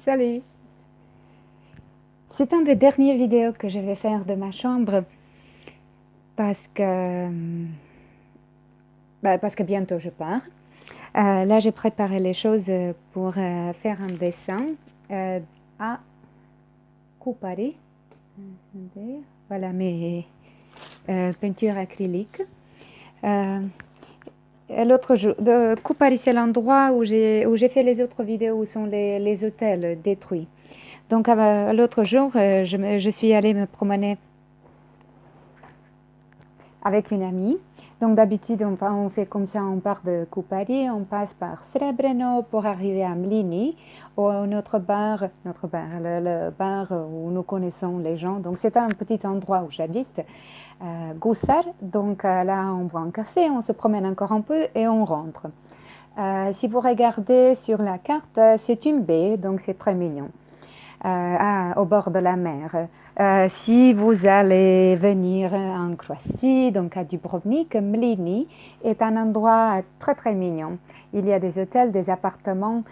Salut! C'est un des dernières vidéos que je vais faire de ma chambre parce que, parce que bientôt je pars. Là, j'ai préparé les choses pour faire un dessin à Coupari. Voilà mes peintures acryliques. L'autre jour, de Coupari, c'est l'endroit où j'ai fait les autres vidéos où sont les hôtels détruits. Donc, l'autre jour, je suis allée me promener avec une amie. Donc, d'habitude, on fait comme ça, on part de Coupari, on passe par Srebreno pour arriver à Mlini, ou notre bar, le bar où nous connaissons les gens. Donc, c'est un petit endroit où j'habite, Gusar. Donc, là, on boit un café, on se promène encore un peu et on rentre. Si vous regardez sur la carte, c'est une baie, donc c'est très mignon. Au bord de la mer. Si vous allez venir en Croatie, donc à Dubrovnik, Mlini est un endroit très très mignon. Il y a des hôtels, des appartements,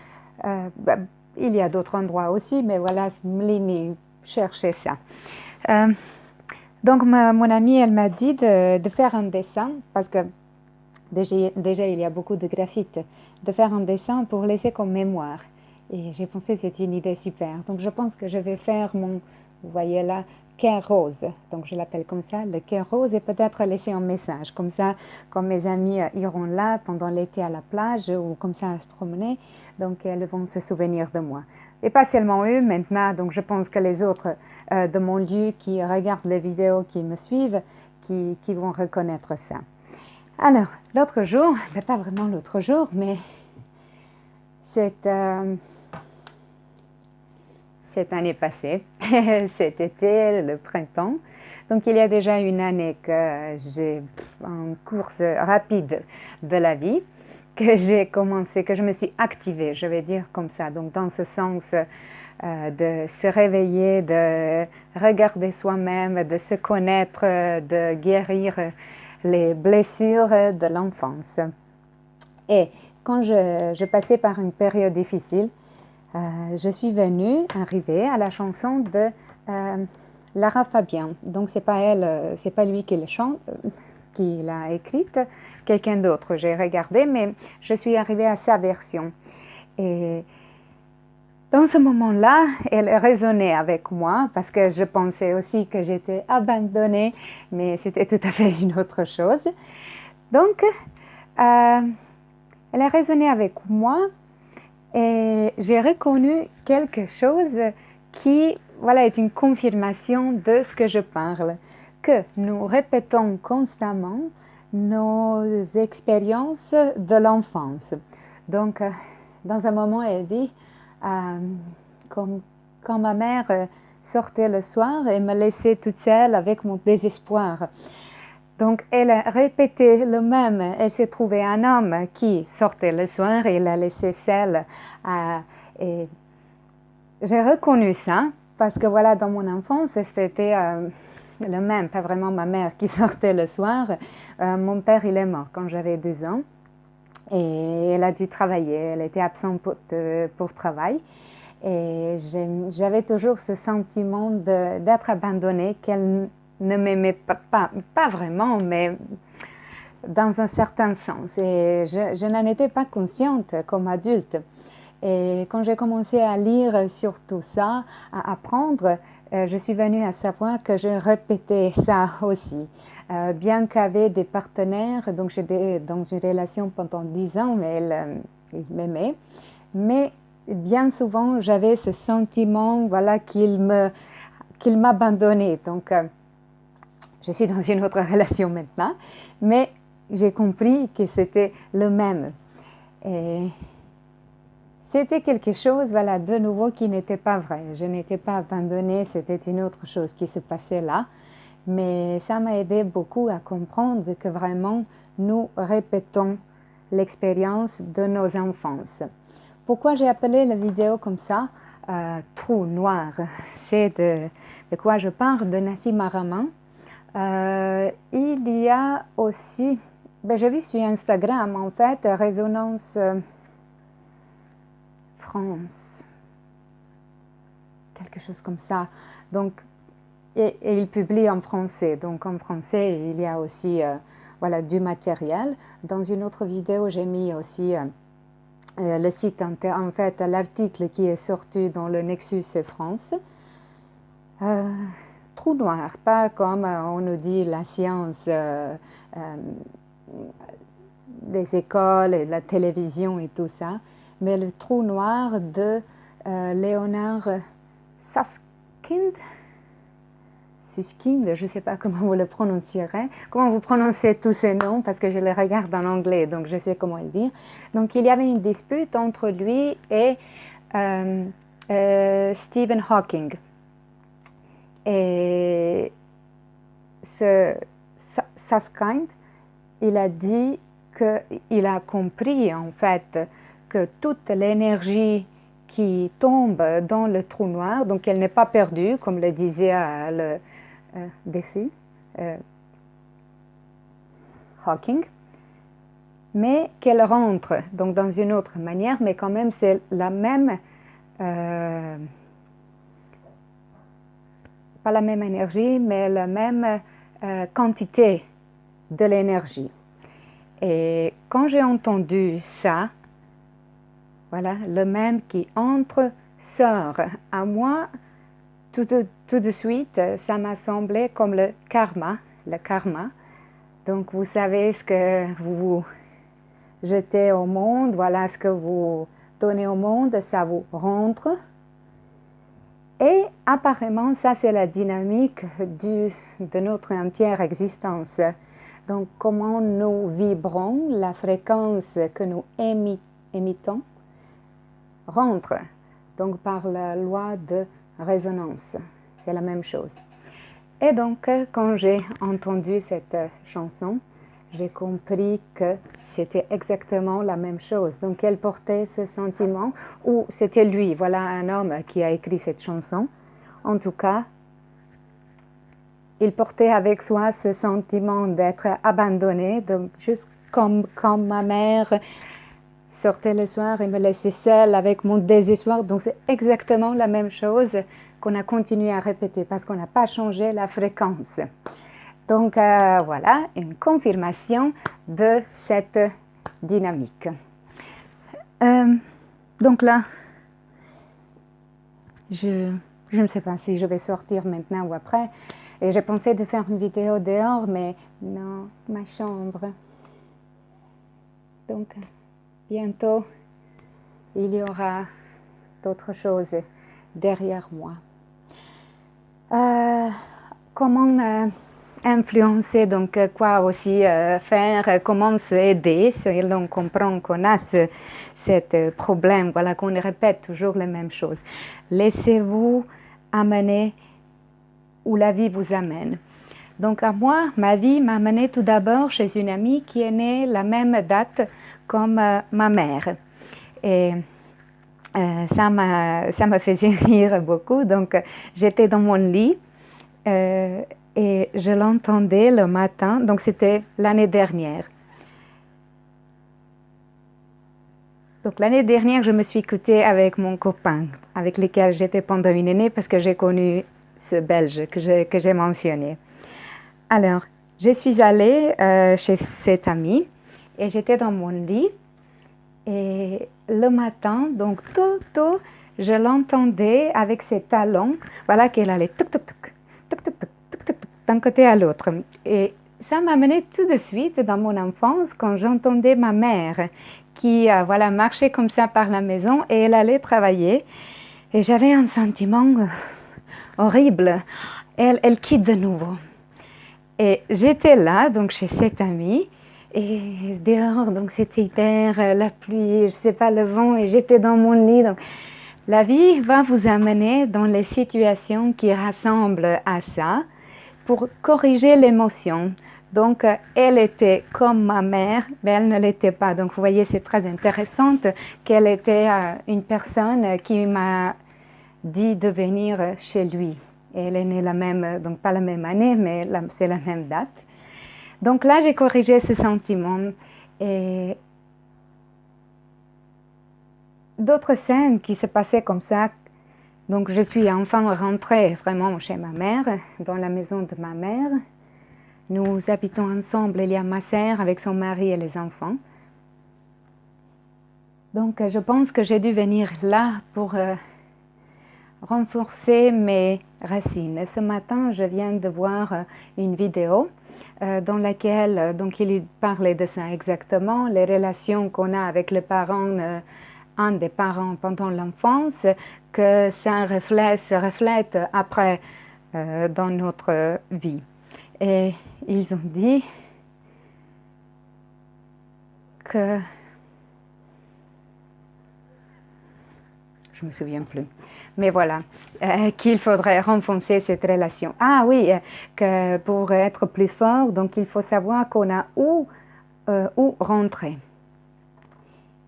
il y a d'autres endroits aussi, mais voilà, Mlini, cherchez ça. Donc mon amie, elle m'a dit de faire un dessin, parce que déjà il y a beaucoup de graffiti, de faire un dessin pour laisser comme mémoire. Et j'ai pensé que c'était une idée super. Donc je pense que je vais faire mon, vous voyez là, cœur rose. Donc je l'appelle comme ça, le cœur rose, et peut-être laisser un message. Comme ça, quand mes amis iront là pendant l'été à la plage ou comme ça à se promener, donc elles vont se souvenir de moi. Et pas seulement eux maintenant, donc je pense que les autres de mon lieu qui regardent les vidéos, qui me suivent, qui vont reconnaître ça. Alors, l'autre jour, pas vraiment l'autre jour, mais cette année passée, cet été, le printemps. Donc, il y a déjà une année que j'ai en course rapide de la vie, que j'ai commencé, que je me suis activée, je vais dire comme ça. Donc, dans ce sens de se réveiller, de regarder soi-même, de se connaître, de guérir les blessures de l'enfance. Et quand je passais par une période difficile, je suis arrivée à la chanson de Lara Fabian. Donc c'est pas elle, c'est pas lui qui le chante, qui l'a écrite, quelqu'un d'autre. J'ai regardé, mais je suis arrivée à sa version. Et dans ce moment-là, elle résonnait avec moi parce que je pensais aussi que j'étais abandonnée, mais c'était tout à fait une autre chose. Donc, elle a résonné avec moi et j'ai reconnu quelque chose qui, voilà, est une confirmation de ce que je parle, que nous répétons constamment nos expériences de l'enfance. Donc, dans un moment, elle dit, quand ma mère sortait le soir et me laissait toute seule avec mon désespoir. Donc, elle a répété le même. Elle s'est trouvée un homme qui sortait le soir et la laissait seule. Et j'ai reconnu ça parce que voilà, dans mon enfance, c'était le même, pas vraiment ma mère qui sortait le soir. Mon père, il est mort quand j'avais 2 ans et elle a dû travailler. Elle était absente pour travail. Et j'avais toujours ce sentiment d'être abandonnée, qu'elle ne m'aimait pas vraiment, mais dans un certain sens. Et je n'en étais pas consciente comme adulte. Et quand j'ai commencé à lire sur tout ça, à apprendre, je suis venue à savoir que je répétais ça aussi. Bien qu'avec des partenaires, donc j'étais dans une relation pendant 10 ans, mais il m'aimait. Mais bien souvent, j'avais ce sentiment, voilà, qu'il m'abandonnait. Donc, je suis dans une autre relation maintenant, mais j'ai compris que c'était le même. Et c'était quelque chose, voilà, de nouveau qui n'était pas vrai. Je n'étais pas abandonnée, c'était une autre chose qui se passait là. Mais ça m'a aidé beaucoup à comprendre que vraiment, nous répétons l'expérience de nos enfances. Pourquoi j'ai appelé la vidéo comme ça, Trou noir? C'est de quoi je parle, de Nassim Haramein. Il y a aussi, j'ai vu sur Instagram en fait, Résonance France. quelque chose comme ça. Donc, et il publie en français. Donc en français, il y a aussi voilà, du matériel. Dans une autre vidéo, j'ai mis aussi le site, en fait, l'article qui est sorti dans le Nexus France. Trou noir, pas comme on nous dit la science des écoles et de la télévision et tout ça, mais le trou noir de Leonard Susskind, je ne sais pas comment vous le prononcierez, comment vous prononcez tous ces noms, parce que je les regarde en anglais, donc je sais comment le dire. Donc il y avait une dispute entre lui et Stephen Hawking. Et ce Susskind, il a dit qu'il a compris en fait que toute l'énergie qui tombe dans le trou noir, donc elle n'est pas perdue, comme le disait le défunt Hawking, mais qu'elle rentre donc dans une autre manière, mais quand même c'est la même, pas la même énergie, mais la même quantité de l'énergie. Et quand j'ai entendu ça, voilà, le même qui entre, sort. À moi, tout de suite, ça m'a semblé comme le karma. Donc, vous savez ce que vous jetez au monde, voilà ce que vous donnez au monde, ça vous rentre. Et apparemment, ça c'est la dynamique de notre entière existence. Donc, comment nous vibrons, la fréquence que nous émettons, rentre donc par la loi de résonance. C'est la même chose. Et donc, quand j'ai entendu cette chanson, j'ai compris que c'était exactement la même chose. Donc, elle portait ce sentiment, ou c'était lui, voilà un homme qui a écrit cette chanson. En tout cas, il portait avec soi ce sentiment d'être abandonné, donc juste comme ma mère sortait le soir et me laissait seule avec mon désespoir. Donc c'est exactement la même chose qu'on a continué à répéter parce qu'on n'a pas changé la fréquence. Donc voilà, une confirmation de cette dynamique. Donc là, je ne sais pas si je vais sortir maintenant ou après. Et j'ai pensé de faire une vidéo dehors, mais non, ma chambre. Donc, bientôt, il y aura d'autres choses derrière moi. Comment influencer, donc quoi aussi faire, comment se aider, si l'on comprend qu'on a ce problème, voilà, qu'on répète toujours les mêmes choses. Laissez-vous amener où la vie vous amène. Donc à moi, ma vie m'a amené tout d'abord chez une amie qui est née la même date comme ma mère. Et ça m'a fait rire beaucoup. Donc j'étais dans mon lit et je l'entendais le matin. Donc c'était l'année dernière. Donc l'année dernière, je me suis écoutée avec mon copain, avec lequel j'étais pendant une année parce que j'ai connu ce Belge que j'ai mentionné. Alors, je suis allée chez cet ami et j'étais dans mon lit et le matin, donc tôt, je l'entendais avec ses talons, voilà qu'elle allait d'un côté à l'autre. Et ça m'a amené tout de suite dans mon enfance quand j'entendais ma mère qui voilà, marchait comme ça par la maison et elle allait travailler et j'avais un sentiment horrible. Elle quitte de nouveau. Et j'étais là, donc chez cette amie, et dehors, donc c'était hyper, la pluie, je ne sais pas, le vent, et j'étais dans mon lit. Donc, la vie va vous amener dans les situations qui rassemblent à ça pour corriger l'émotion. Donc, elle était comme ma mère, mais elle ne l'était pas. Donc, vous voyez, c'est très intéressant qu'elle était une personne qui m'a dit de venir chez lui. Et elle est née la même, donc pas la même année, mais c'est la même date. Donc là, j'ai corrigé ce sentiment. Et d'autres scènes qui se passaient comme ça, Donc je suis enfin rentrée vraiment chez ma mère, dans la maison de ma mère. Nous habitons ensemble, il y a ma sœur avec son mari et les enfants. Donc je pense que j'ai dû venir là pour renforcer mes racines. Et ce matin, je viens de voir une vidéo dans laquelle donc, il parlait de ça exactement, les relations qu'on a avec les parents, un des parents pendant l'enfance, que ça se reflète après dans notre vie. Et ils ont dit que... Je ne me souviens plus. Mais voilà, qu'il faudrait renforcer cette relation. Ah oui, que pour être plus fort, donc il faut savoir qu'on a où rentrer.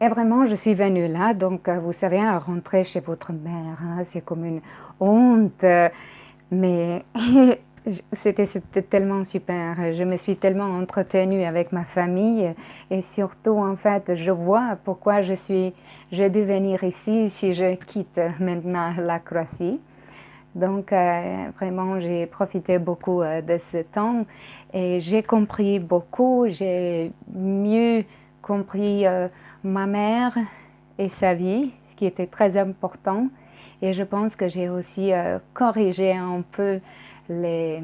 Et vraiment, je suis venue là, donc vous savez, à rentrer chez votre mère, hein, c'est comme une honte, mais c'était tellement super. Je me suis tellement entretenue avec ma famille et surtout, en fait, je vois pourquoi j'ai dû venir ici si je quitte maintenant la Croatie. Donc, vraiment, j'ai profité beaucoup de ce temps et j'ai compris beaucoup, j'ai mieux compris ma mère et sa vie, ce qui était très important. Et je pense que j'ai aussi corrigé un peu la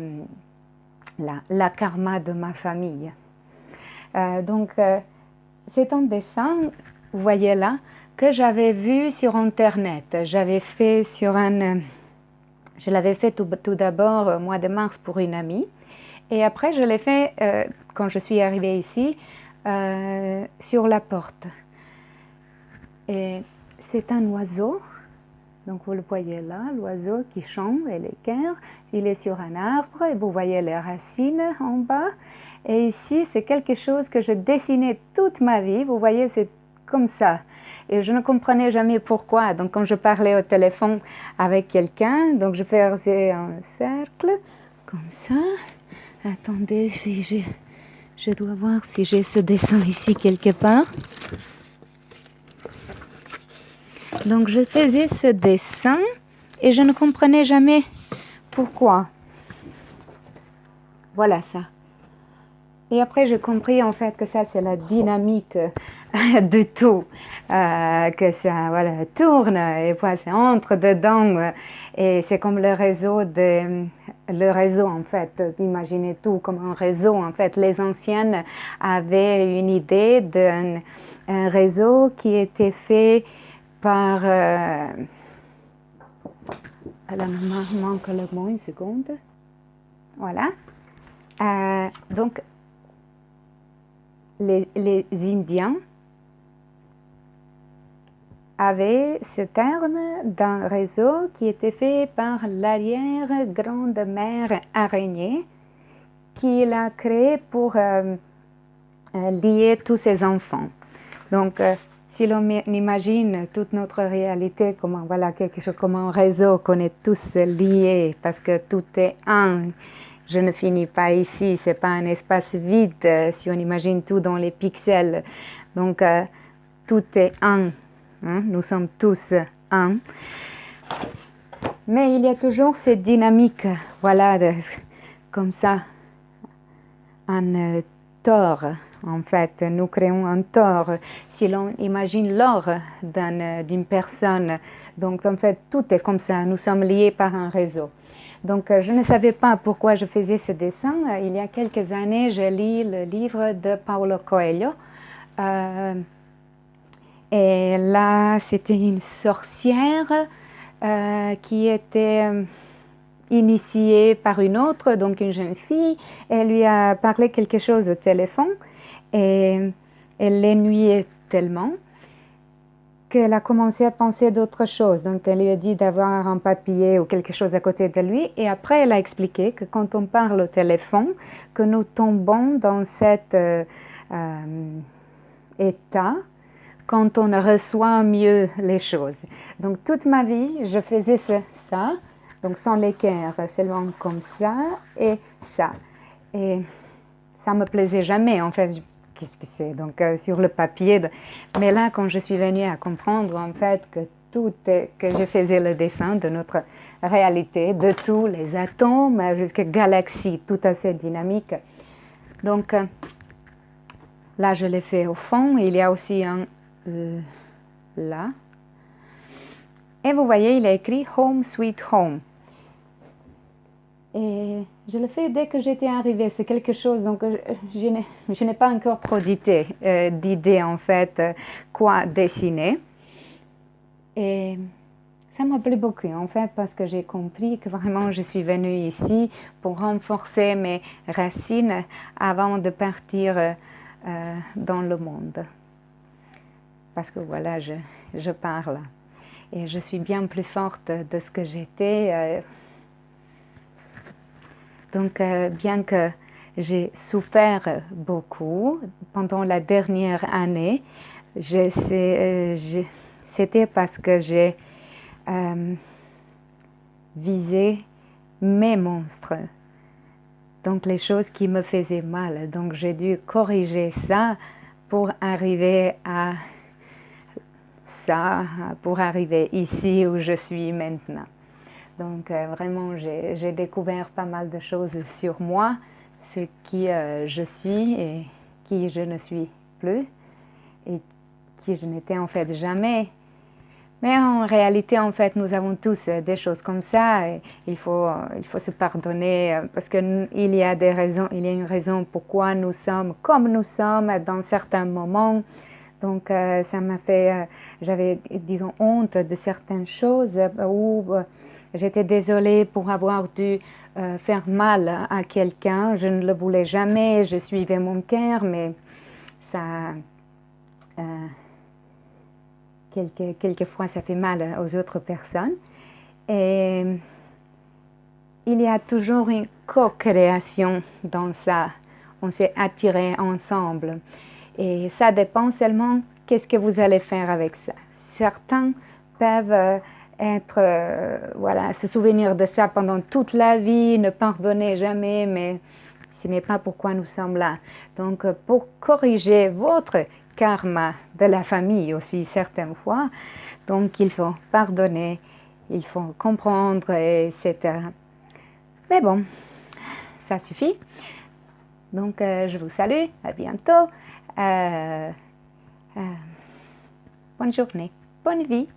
karma de ma famille. Donc, c'est un dessin, vous voyez là, que j'avais vu sur Internet. Je l'avais fait tout d'abord au mois de mars pour une amie. Et après, je l'ai fait quand je suis arrivée ici, sur la porte. Et c'est un oiseau. Donc vous le voyez là, l'oiseau qui chante et les cœurs. Il est sur un arbre et vous voyez les racines en bas. Et ici, c'est quelque chose que je dessinais toute ma vie. Vous voyez, c'est comme ça. Et je ne comprenais jamais pourquoi. Donc quand je parlais au téléphone avec quelqu'un, donc je faisais un cercle, comme ça. Attendez, si je dois voir si j'ai ce dessin ici quelque part. Donc je faisais ce dessin et je ne comprenais jamais pourquoi. Voilà ça. Et après j'ai compris en fait que ça c'est la dynamique de tout, que ça voilà, tourne et puis ça entre dedans et c'est comme le réseau en fait, imaginez tout comme un réseau en fait. Les anciennes avaient une idée d'un réseau qui était fait par... là, il manque le mot, une seconde. Voilà. Donc, les Indiens avaient ce terme d'un réseau qui était fait par l'arrière-grande-mère araignée qu'il a créé pour lier tous ses enfants. Donc, si l'on imagine toute notre réalité comme voilà, quelque chose comme un réseau qu'on est tous liés parce que tout est un, je ne finis pas ici, ce n'est pas un espace vide si on imagine tout dans les pixels. Donc tout est un, hein? Nous sommes tous un. Mais il y a toujours cette dynamique, voilà, comme ça, un tort. En fait, nous créons un tort si l'on imagine l'or d'une personne. Donc, en fait, tout est comme ça. Nous sommes liés par un réseau. Donc, je ne savais pas pourquoi je faisais ce dessin. Il y a quelques années, j'ai lu le livre de Paulo Coelho. Et là, c'était une sorcière qui était... initiée par une autre, donc une jeune fille. Elle lui a parlé quelque chose au téléphone et elle l'ennuyait tellement qu'elle a commencé à penser d'autres choses. Donc elle lui a dit d'avoir un papier ou quelque chose à côté de lui et après elle a expliqué que quand on parle au téléphone, que nous tombons dans cet état quand on reçoit mieux les choses. Donc toute ma vie, je faisais ça. Donc sans l'équerre, seulement comme ça et ça. Et ça me plaisait jamais en fait. Qu'est-ce que c'est? Donc sur le papier. Mais là, quand je suis venue à comprendre en fait que que je faisais le dessin de notre réalité, de tous les atomes jusqu'à galaxies, tout assez dynamique. Donc là, je l'ai fait au fond. Il y a aussi un là. Et vous voyez, il a écrit Home Sweet Home. Et je le fais dès que j'étais arrivée. C'est quelque chose, donc je n'ai pas encore trop d'idées en fait, quoi dessiner. Et ça m'a plu beaucoup en fait, parce que j'ai compris que vraiment je suis venue ici pour renforcer mes racines avant de partir dans le monde. Parce que voilà, je parle. Et je suis bien plus forte de ce que j'étais. Donc, bien que j'ai souffert beaucoup pendant la dernière année, c'était parce que j'ai visé mes monstres. Donc, les choses qui me faisaient mal. Donc, j'ai dû corriger ça pour arriver à ça, pour arriver ici où je suis maintenant. Donc vraiment, j'ai découvert pas mal de choses sur moi, ce qui je suis et qui je ne suis plus, et qui je n'étais en fait jamais. Mais en réalité, en fait, nous avons tous des choses comme ça, et il faut se pardonner parce qu'il y a des raisons, il y a une raison pourquoi nous sommes comme nous sommes dans certains moments. Donc, ça m'a fait, j'avais, disons, honte de certaines choses où j'étais désolée pour avoir dû faire mal à quelqu'un. Je ne le voulais jamais, je suivais mon cœur, mais ça, quelquefois, ça fait mal aux autres personnes. Et il y a toujours une co-création dans ça. On s'est attirés ensemble. Et ça dépend seulement qu'est-ce que vous allez faire avec ça. Certains peuvent se souvenir de ça pendant toute la vie, ne pardonner jamais, mais ce n'est pas pourquoi nous sommes là. Donc, pour corriger votre karma de la famille aussi, certaines fois, donc il faut pardonner, il faut comprendre, etc. Mais bon, ça suffit. Donc, je vous salue, à bientôt. Bonne journée, bonne vie.